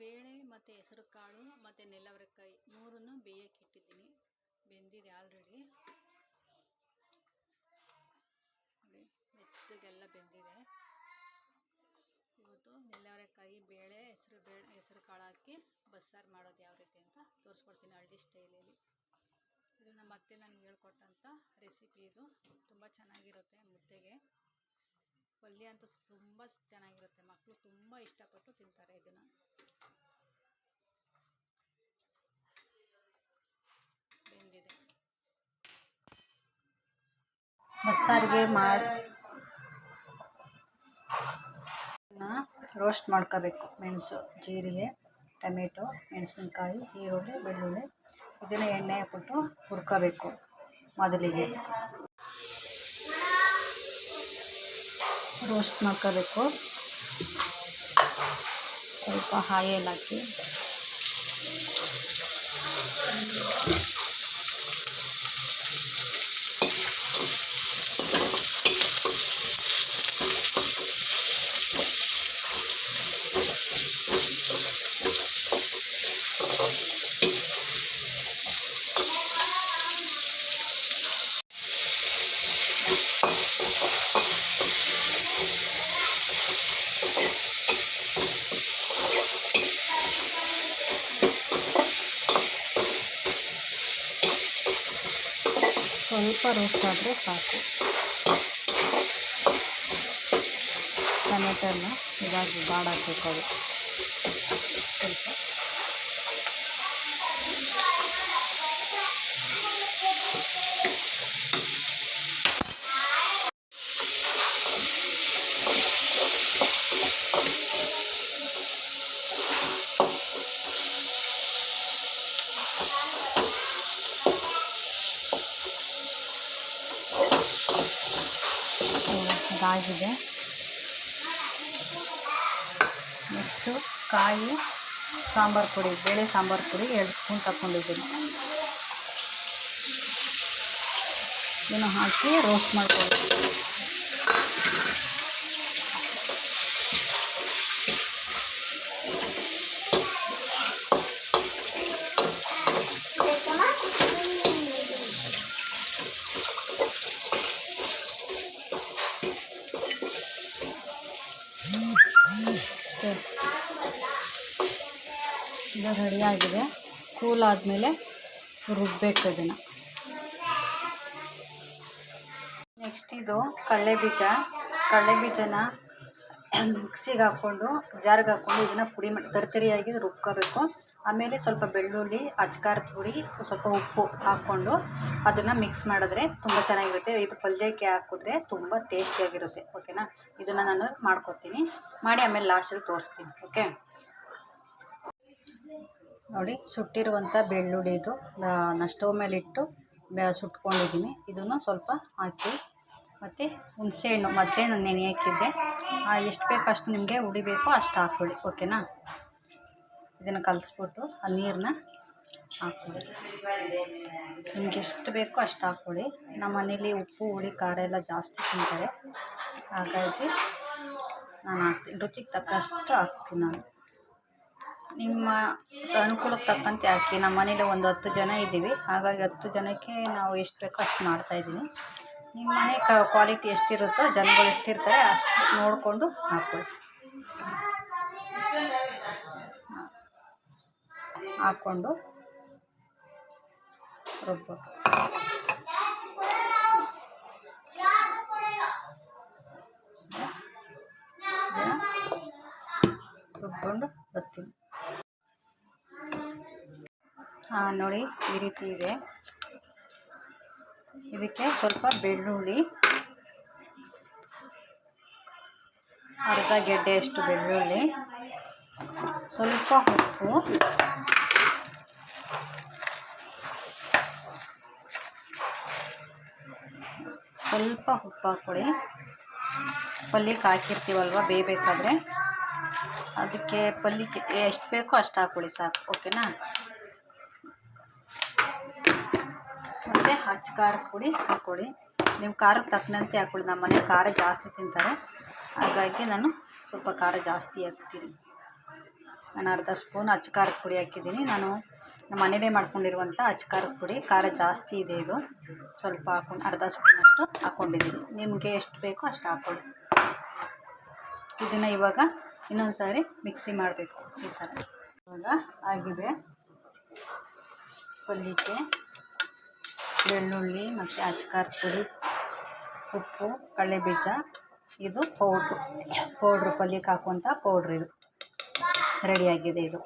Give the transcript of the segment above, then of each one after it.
ಬೇಳೆ ಮತ್ತು ಹೆಸರು ಕಾಳು ಮತ್ತು ನೆಲವರೆಕಾಯಿ ಮೂರನ್ನು ಬೇಯಕ್ಕೆ ಇಟ್ಟಿದ್ದೀನಿ. ಬೆಂದಿದೆ ಆಲ್ರೆಡಿ. ನೋಡಿ ಮೆತ್ತಗೆಲ್ಲ ಬೆಂದಿದೆ. ಇವತ್ತು ನೆಲವರೆಕಾಯಿ ಬೇಳೆ ಹೆಸರು ಕಾಳು ಹಾಕಿ ಬಸ್ಸಾರು ಮಾಡೋದು ಯಾವ ರೀತಿ ಅಂತ ತೋರಿಸ್ಕೊಡ್ತೀನಿ ಹಳ್ಳಿ ಸ್ಟೈಲಲ್ಲಿ. ಇದು ನಮ್ಮ ಅತ್ತೆ ನನಗೆ ಹೇಳ್ಕೊಟ್ಟಂಥ ರೆಸಿಪಿ. ಇದು ತುಂಬ ಚೆನ್ನಾಗಿರುತ್ತೆ. ಮುದ್ದೆಗೆ ಪಲ್ಯ ಅಂತೂ ತುಂಬ ಚೆನ್ನಾಗಿರುತ್ತೆ. ಮಕ್ಕಳು ತುಂಬ ಇಷ್ಟಪಟ್ಟು ತಿಂತಾರೆ ಇದನ್ನು. ಬೆಂದಿದೆ. ಬಸ್ಸಾರಿಗೆ ರೋಸ್ಟ್ ಮಾಡ್ಕೋಬೇಕು. ಮೆಣಸು, ಜೀರಿಗೆ, ಟೊಮೆಟೊ, ಮೆಣಸಿನ್ಕಾಯಿ, ಈರುಳ್ಳಿ, ಬೆಳ್ಳುಳ್ಳಿ ಇದನ್ನು ಎಣ್ಣೆ ಹಾಕ್ಬಿಟ್ಟು ಹುರ್ಕೋಬೇಕು. ಮೊದಲಿಗೆ ರೋಸ್ಟ್ ಮಾಡ್ಕೋಬೇಕು. ಸ್ವಲ್ಪ ಆಯಿಲ್ ಹಾಕಿ ಸ್ವಲ್ಪ ರೋಸ್ಟ್ ಆದರೆ ಸಾಕು. ಟೊಮೆಟೊನ ಇದಾಗಿ ಬಾಡಾಕಬೇಕು. ಅದು ಸ್ವಲ್ಪ ಇದಾಗಿದೆ. ನೆಕ್ಸ್ಟು ಕಾಯಿ ಸಾಂಬಾರು ಪುಡಿ, ಬೇಳೆ ಸಾಂಬಾರು ಪುಡಿ 2 ಸ್ಪೂನ್ ತಗೊಂಡಿದ್ದೀನಿ. ಇದನ್ನು ಹಾಕಿ ರೋಸ್ಟ್ ಮಾಡ್ಕೊಳ್ಳಿ. ಇದು ರೆಡಿಯಾಗಿದೆ. ಕೂಲ್ ಆದಮೇಲೆ ರುಬ್ಬಬೇಕು ಇದನ್ನು. ನೆಕ್ಸ್ಟ್ ಇದು ಕಡಲೆಬೀಜನ ಮಿಕ್ಸಿಗೆ ಹಾಕ್ಕೊಂಡು ಜಾರ್ಗೆ ಹಾಕ್ಕೊಂಡು ಇದನ್ನು ಪುಡಿ ಮಾಡಿ ತರಿಯಾಗಿ ರುಬ್ಕೋಬೇಕು. ಆಮೇಲೆ ಸ್ವಲ್ಪ ಬೆಳ್ಳುಳ್ಳಿ, ಅಚ್ಕಾರದ ಪುಡಿ, ಸ್ವಲ್ಪ ಉಪ್ಪು ಹಾಕ್ಕೊಂಡು ಅದನ್ನು ಮಿಕ್ಸ್ ಮಾಡಿದ್ರೆ ತುಂಬ ಚೆನ್ನಾಗಿರುತ್ತೆ. ಇದು ಪಲ್ಯಕ್ಕೆ ಹಾಕಿದ್ರೆ ತುಂಬ ಟೇಸ್ಟಿಯಾಗಿರುತ್ತೆ. ಓಕೆನಾ? ಇದನ್ನು ನಾನು ಮಾಡ್ಕೊತೀನಿ. ಮಾಡಿ ಆಮೇಲೆ ಲಾಸ್ಟಲ್ಲಿ ತೋರಿಸ್ತೀನಿ. ಓಕೆ ನೋಡಿ, ಸುಟ್ಟಿರುವಂಥ ಬೆಳ್ಳುಳ್ಳಿ ಇದು ಸ್ಟವ್ ಮೇಲೆ ಇಟ್ಟು ಸುಟ್ಕೊಂಡಿದ್ದೀನಿ. ಇದನ್ನು ಸ್ವಲ್ಪ ಹಾಕಿ ಮತ್ತು ಹುಣಸೆಹಣ್ಣು ಮೊದಲೇ ನಾನು ನೆನೆ ಹಾಕಿದ್ದೆ. ಎಷ್ಟು ಬೇಕು ಅಷ್ಟು ನಿಮಗೆ ಉಡಿಬೇಕು ಅಷ್ಟು ಹಾಕ್ಕೊಳ್ಳಿ. ಓಕೆನಾ? ಇದನ್ನು ಕಲಿಸ್ಬಿಟ್ಟು ಆ ನೀರನ್ನ ಹಾಕ್ಕೊಳ್ಳಿ. ನಿಮ್ಗೆ ಎಷ್ಟು ಬೇಕೋ ಅಷ್ಟು ಹಾಕ್ಕೊಳ್ಳಿ. ನಮ್ಮ ಮನೇಲಿ ಉಪ್ಪು, ಹುಳಿ, ಖಾರ ಎಲ್ಲ ಜಾಸ್ತಿ ತಿಂತಾರೆ. ಹಾಗಾಗಿ ನಾನು ಹಾಕ್ತೀನಿ. ರುಚಿಗೆ ತಕ್ಕಷ್ಟು ಹಾಕ್ತೀನಿ ನಾನು. ನಿಮ್ಮ ಅನುಕೂಲಕ್ಕೆ ತಕ್ಕಂತೆ ಹಾಕಿ. ನಮ್ಮ ಮನೇಲಿ ಒಂದು 10 ಜನ ಇದ್ದೀವಿ. ಹಾಗಾಗಿ 10 ಜನಕ್ಕೆ ನಾವು ಎಷ್ಟು ಬೇಕೋ ಅಷ್ಟು ಮಾಡ್ತಾಯಿದ್ದೀನಿ. ನಿಮ್ಮ ಮನೆ ಕ್ವಾಲಿಟಿ ಎಷ್ಟಿರುತ್ತೋ, ಜನಗಳು ಎಷ್ಟಿರ್ತಾರೆ ಅಷ್ಟು ನೋಡಿಕೊಂಡು ಹಾಕ್ಕೊಳ್ಳಿ. ಹಾಕ್ಕೊಂಡು ರುಬ್ಬೋದು. ರುಬ್ಕೊಂಡು ಬರ್ತೀನಿ. ನೋಡಿ, ಈ ರೀತಿ ಇದೆ. ಇದಕ್ಕೆ ಸ್ವಲ್ಪ ಬೆಳ್ಳುಳ್ಳಿ, ಅರ್ಧ ಗೆಡ್ಡೆಯಷ್ಟು ಬೆಳ್ಳುಳ್ಳಿ, ಸ್ವಲ್ಪ ಉಪ್ಪು, ಹಾಕ್ಕೊಳ್ಳಿ. ಪಲ್ಯಕ್ಕೆ ಹಾಕಿರ್ತೀವಲ್ವ ಬೇಯಬೇಕಾದ್ರೆ, ಅದಕ್ಕೆ ಪಲ್ಯಕ್ಕೆ ಎಷ್ಟು ಬೇಕೋ ಅಷ್ಟು ಹಾಕ್ಕೊಳ್ಳಿ ಸಾಕು. ಓಕೆನಾ? ಮತ್ತು ಖಾರದ ಪುಡಿ ಹಾಕ್ಕೊಳ್ಳಿ. ನೀವು ಖಾರಕ್ಕೆ ತಕ್ಕಂತೆ ಹಾಕ್ಕೊಳ್ಳಿ. ನಮ್ಮ ಮನೆ ಖಾರ ಜಾಸ್ತಿ ತಿಂತಾರೆ. ಹಾಗಾಗಿ ನಾನು ಸ್ವಲ್ಪ ಖಾರ ಜಾಸ್ತಿ ಹಾಕ್ತೀನಿ. ನಾನು ಅರ್ಧ ಸ್ಪೂನ್ ಅಚ್ಚ ಖಾರದ ಪುಡಿ ಹಾಕಿದ್ದೀನಿ. ನಾನು ನಮ್ಮ ಮನೇಲೇ ಮಾಡ್ಕೊಂಡಿರುವಂಥ ಅಚ್ಚ ಖಾರದ ಪುಡಿ. ಖಾರ ಜಾಸ್ತಿ ಇದೆ ಇದು, ಸ್ವಲ್ಪ ಹಾಕೊಂಡು ಅರ್ಧ ಸ್ಪೂನಷ್ಟು ಹಾಕ್ಕೊಂಡಿದ್ದೀನಿ. ನಿಮಗೆ ಎಷ್ಟು ಬೇಕೋ ಅಷ್ಟು ಹಾಕ್ಕೊಳ್ಳಿ. ಇದನ್ನು ಇವಾಗ ಇನ್ನೊಂದು ಸಾರಿ ಮಿಕ್ಸಿ ಮಾಡಬೇಕು. ಈ ಥರ ಇವಾಗ ಆಗಿದೆ. ಪಲ್ಯಕ್ಕೆ ಬೆಳ್ಳುಳ್ಳಿ ಮತ್ತು ಅಚ್ಚ ಖಾರದ ಪುಡಿ, ಉಪ್ಪು, ಕಡಲೆಬೀಜ, ಇದು ಪೌಡ್ರು ಪಲ್ಯಕ್ಕೆ ಹಾಕುವಂಥ ಪೌಡ್ರ್ ಇದು ರೆಡಿಯಾಗಿದೆ. ಇದು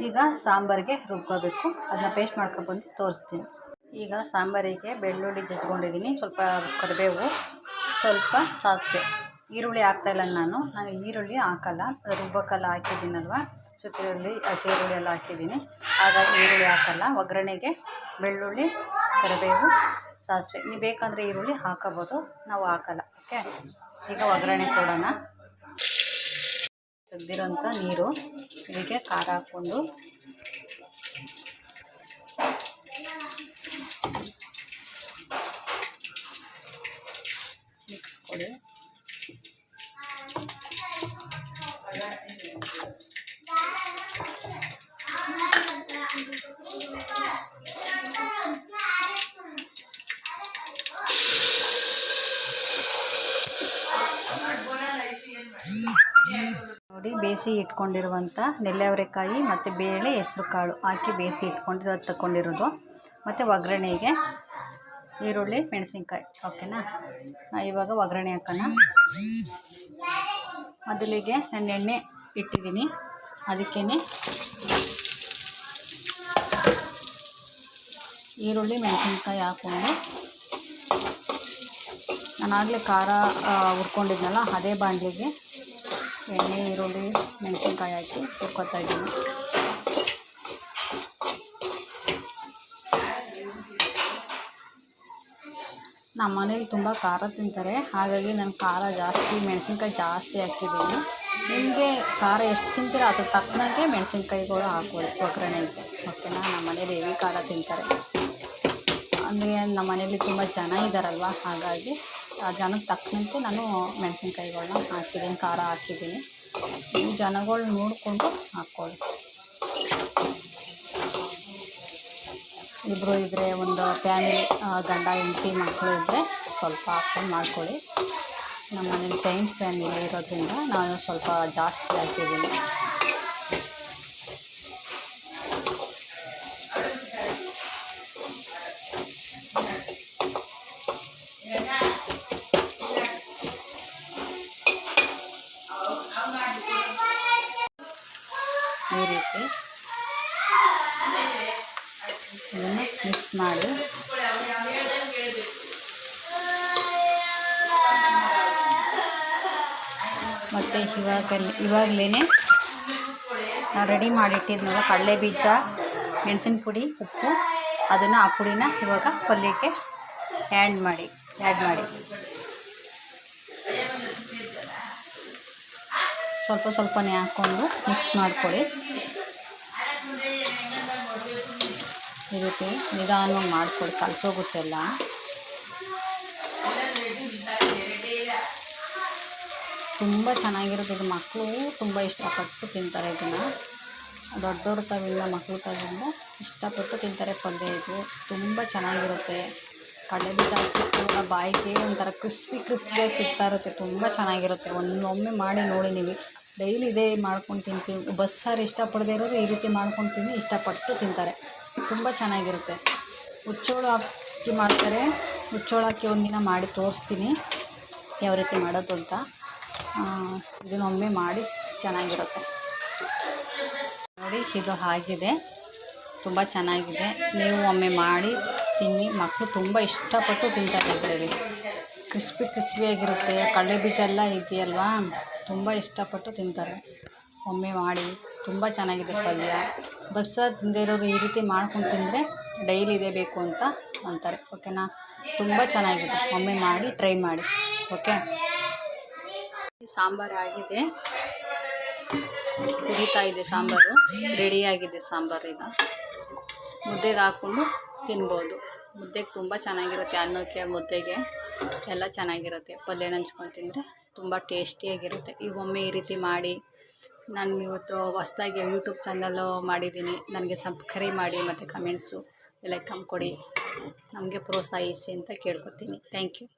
ಈಗ ಸಾಂಬಾರಿಗೆ ರುಬ್ಕೋಬೇಕು. ಅದನ್ನ ಪೇಸ್ಟ್ ಮಾಡ್ಕೊಬಂದು ತೋರಿಸ್ತೀನಿ. ಈಗ ಸಾಂಬಾರಿಗೆ ಬೆಳ್ಳುಳ್ಳಿ ಜಜ್ಕೊಂಡಿದ್ದೀನಿ, ಸ್ವಲ್ಪ ಕರಿಬೇವು, ಸ್ವಲ್ಪ ಸಾಸಿವೆ. ಈರುಳ್ಳಿ ಹಾಕ್ತಾಯಿಲ್ಲ ನಾನು ಈರುಳ್ಳಿ ಹಾಕಲ್ಲ, ರುಬ್ಬಕ್ಕೆಲ್ಲ ಹಾಕಿದ್ದೀನಲ್ವ, ಸ್ವಲ್ಪ ಈರುಳ್ಳಿ, ಹಸಿ ಈರುಳ್ಳಿ ಎಲ್ಲ ಹಾಕಿದ್ದೀನಿ, ಹಾಗಾಗಿ ಈರುಳ್ಳಿ ಹಾಕಲ್ಲ. ಒಗ್ಗರಣೆಗೆ ಬೆಳ್ಳುಳ್ಳಿ, ಕರಿಬೇವು, ಸಾಸಿವೆ. ನೀವು ಬೇಕಂದರೆ ಈರುಳ್ಳಿ ಹಾಕೋಬೋದು, ನಾವು ಹಾಕಲ್ಲ. ಓಕೆ, ಈಗ ಒಗ್ಗರಣೆ ಕೊಡೋಣ. ತೆಗ್ದಿರೋಂಥ ನೀರು, ಇದಕ್ಕೆ ಖಾರ ಹಾಕ್ಕೊಂಡು ಮಿಕ್ಸ್ ಕೊಡಿ. ನೋಡಿ, ಬೇಯಿಸಿ ಇಟ್ಕೊಂಡಿರುವಂಥ ನೆಲ್ಲೆ ಅವರೆಕಾಯಿ ಮತ್ತು ಬೇಳೆ, ಹೆಸ್ರು ಕಾಳು ಹಾಕಿ ಬೇಯಿಸಿ ಇಟ್ಕೊಂಡಿರೋದು ತಗೊಂಡಿರೋದು. ಮತ್ತು ಒಗ್ಗರಣೆಗೆ ಈರುಳ್ಳಿ, ಮೆಣಸಿನ್ಕಾಯಿ. ಓಕೆನಾ, ಇವಾಗ ಒಗ್ಗರಣೆ ಹಾಕೋಣ. ಮೊದಲಿಗೆ ನಾನು ಎಣ್ಣೆ ಇಟ್ಟಿದ್ದೀನಿ, ಅದಕ್ಕೇ ಈರುಳ್ಳಿ, ಮೆಣಸಿನ್ಕಾಯಿ ಹಾಕ್ಕೊಂಡು, ನಾನಾಗಲೇ ಖಾರ ಹುರ್ಕೊಂಡಿದ್ನಲ್ಲ ಅದೇ ಬಾಣಲಿಗೆ ಎಣ್ಣೆ, ಈರುಳ್ಳಿ, ಮೆಣಸಿನ್ಕಾಯಿ ಹಾಕಿ ಹುರ್ಕೊತಾ ಇದ್ದೀನಿ. ನಮ್ಮ ಮನೇಲಿ ತುಂಬ ಖಾರ ತಿಂತಾರೆ, ಹಾಗಾಗಿ ನಾನು ಖಾರ ಜಾಸ್ತಿ, ಮೆಣಸಿನ್ಕಾಯಿ ಜಾಸ್ತಿ ಹಾಕಿದ್ದೀನಿ. ನಿಮಗೆ ಖಾರ ಎಷ್ಟು ತಿಂತೀರೋ ಅದ್ರ ತಕ್ಕನಾಗೆ ಮೆಣಸಿನ್ಕಾಯಿಗಳು ಹಾಕ್ಬೋದು ಒಗ್ಗರಣೆಗೆ. ಓಕೆನಾ, ನಮ್ಮ ಮನೇಲಿ ಹೆವಿ ಖಾರ ತಿಂತಾರೆ. ಅಂದರೆ ನಮ್ಮ ಮನೇಲಿ ತುಂಬ ಜನ ಇದ್ದಾರಲ್ವ, ಹಾಗಾಗಿ ಆ ಜನಕ್ಕೆ ತಕ್ಕಂತೆ ನಾನು ಮೆಣಸಿನ್ಕಾಯಿಗಳನ್ನ ಹಾಕಿದ್ದೀನಿ, ಖಾರ ಹಾಕಿದ್ದೀನಿ. ನೀವು ಜನಗಳು ನೋಡಿಕೊಂಡು ಹಾಕ್ಕೊಳ್ಳಿ. ಇಬ್ಬರು ಇದ್ದರೆ, ಒಂದು ಫ್ಯಾಮಿಲಿ, ಗಂಡ ಹೆಂಡತಿ ಮಕ್ಕಳು ಇದ್ದರೆ ಸ್ವಲ್ಪ ಹಾಕ್ಕೊಂಡು ಮಾಡ್ಕೊಳ್ಳಿ. ನಮ್ಮ ಮನೇಲಿ ಜಾಯಿಂಟ್ ಫ್ಯಾಮಿಲಿ ಇರೋದ್ರಿಂದ ನಾನು ಸ್ವಲ್ಪ ಜಾಸ್ತಿ ಹಾಕಿದ್ದೀನಿ. ಈ ರೀತಿ ಇದನ್ನು ಮಿಕ್ಸ್ ಮಾಡಿ ಮತ್ತು ಇವಾಗಲೇ ನಾನು ರೆಡಿ ಮಾಡಿಟ್ಟಿದ್ನಲ್ಲ ಕಡಲೆ ಬೀಜ, ಮೆಣಸಿನ ಪುಡಿ, ಉಪ್ಪು, ಅದನ್ನು ಆ ಪುಡಿನ ಇವಾಗ ಪಲ್ಯಕ್ಕೆ ಆ್ಯಡ್ ಮಾಡಿ ಸ್ವಲ್ಪನೇ ಹಾಕ್ಕೊಂಡು ಮಿಕ್ಸ್ ಮಾಡ್ಕೊಳ್ಳಿ. ಈ ರೀತಿ ನಿಧಾನವಾಗಿ ಮಾಡ್ಕೊಳ್ಳಿ, ಕಲಸೋಗುತ್ತೆಲ್ಲ. ತುಂಬ ಚೆನ್ನಾಗಿರುತ್ತೆ ಇದು. ಮಕ್ಕಳು ತುಂಬ ಇಷ್ಟಪಟ್ಟು ತಿಂತಾರೆ ಇದನ್ನು. ದೊಡ್ಡವ್ರ ತವಿಂದ ಮಕ್ಕಳು ತವಿಂದ ಇಷ್ಟಪಟ್ಟು ತಿಂತಾರೆ ಪಲ್ಯ. ಇದು ತುಂಬ ಚೆನ್ನಾಗಿರುತ್ತೆ. ಕಡಲೆಬೀಜ ಹಾಕಿಟ್ಟು ಬಾಯಿಗೆ ಒಂಥರ ಕ್ರಿಸ್ಪಿಯಾಗಿ ಸಿಗ್ತಾ ಇರುತ್ತೆ, ತುಂಬ ಚೆನ್ನಾಗಿರುತ್ತೆ. ಒಮ್ಮೆ ಮಾಡಿ ನೋಡಿ ನೀವು. ಡೈಲಿ ಇದೇ ಮಾಡ್ಕೊಂಡು ತಿಂತೀವಿ. ಬಸ್ಸಾರು ಇಷ್ಟಪಡದೇ ಇರೋರು ಈ ರೀತಿ ಮಾಡ್ಕೊಂಡು ತಿಂದು ಇಷ್ಟಪಟ್ಟು ತಿಂತಾರೆ, ತುಂಬ ಚೆನ್ನಾಗಿರುತ್ತೆ. ಹುಚ್ಚೋಳು ಹಾಕಿ ಮಾಡ್ತಾರೆ, ಹುಚ್ಚೋಳು ಹಾಕಿ ಒಂದಿನ ಮಾಡಿ ತೋರಿಸ್ತೀನಿ ಯಾವ ರೀತಿ ಮಾಡೋದು ಅಂತ. ಇದನ್ನೊಮ್ಮೆ ಮಾಡಿ, ಚೆನ್ನಾಗಿರುತ್ತೆ ನೋಡಿ. ಇದು ಆಗಿದೆ, ತುಂಬ ಚೆನ್ನಾಗಿದೆ. ನೀವು ಒಮ್ಮೆ ಮಾಡಿ ತಿನ್ನಿ, ಮಕ್ಕಳು ತುಂಬ ಇಷ್ಟಪಟ್ಟು ತಿಂತಾರೆ. ಇದರಲ್ಲಿ ಕ್ರಿಸ್ಪಿಯಾಗಿರುತ್ತೆ, ಕಡಲೆಬೀಜ ಎಲ್ಲ ಇದೆಯಲ್ವಾ, ತುಂಬ ಇಷ್ಟಪಟ್ಟು ತಿಂತಾರೆ. ಒಮ್ಮೆ ಮಾಡಿ, ತುಂಬ ಚೆನ್ನಾಗಿದೆ ಪಲ್ಯ. ಬಸ್ಸಾರು ತಿಂದೇ ಇರೋರು ಈ ರೀತಿ ಮಾಡ್ಕೊಂಡು ತಿಂದರೆ ಡೈಲಿ ಇದೇ ಬೇಕು ಅಂತ ಅಂತಾರೆ. ಓಕೆನಾ, ತುಂಬ ಚೆನ್ನಾಗಿದೆ. ಒಮ್ಮೆ ಮಾಡಿ ಟ್ರೈ ಮಾಡಿ. ಓಕೆ, ಸಾಂಬಾರು ಆಗಿದೆ, ಕುದೀತಾ ಇದೆ ಸಾಂಬಾರು, ರೆಡಿಯಾಗಿದೆ ಸಾಂಬಾರು. ಈಗ ಮುದ್ದೆಗೆ ಹಾಕ್ಕೊಂಡು ತಿನ್ಬೋದು. ಮುದ್ದೆಗೆ ತುಂಬ ಚೆನ್ನಾಗಿರುತ್ತೆ, ಅನ್ನಕ್ಕೆ, ಮುದ್ದೆಗೆ ಎಲ್ಲ ಚೆನ್ನಾಗಿರುತ್ತೆ. ಪಲ್ಯ ನಂಚ್ಕೊಂಡು ತಿಂದರೆ ತುಂಬ ಟೇಸ್ಟಿಯಾಗಿರುತ್ತೆ. ಈಗ ಒಮ್ಮೆ ಈ ರೀತಿ ಮಾಡಿ ನಾನು ಇವತ್ತು ಹೊಸ್ದಾಗಿ ಯೂಟ್ಯೂಬ್ ಚಾನಲ್ಲು ಮಾಡಿದ್ದೀನಿ. ನನಗೆ ಸಬ್ಸ್ಕ್ರೈಬ್ ಮಾಡಿ ಮತ್ತು ಕಮೆಂಟ್ಸು ಲೈಕ್ ಕೊಡಿ, ನಮಗೆ ಪ್ರೋತ್ಸಾಹಿಸಿ ಅಂತ ಕೇಳ್ಕೊತೀನಿ. Thank you.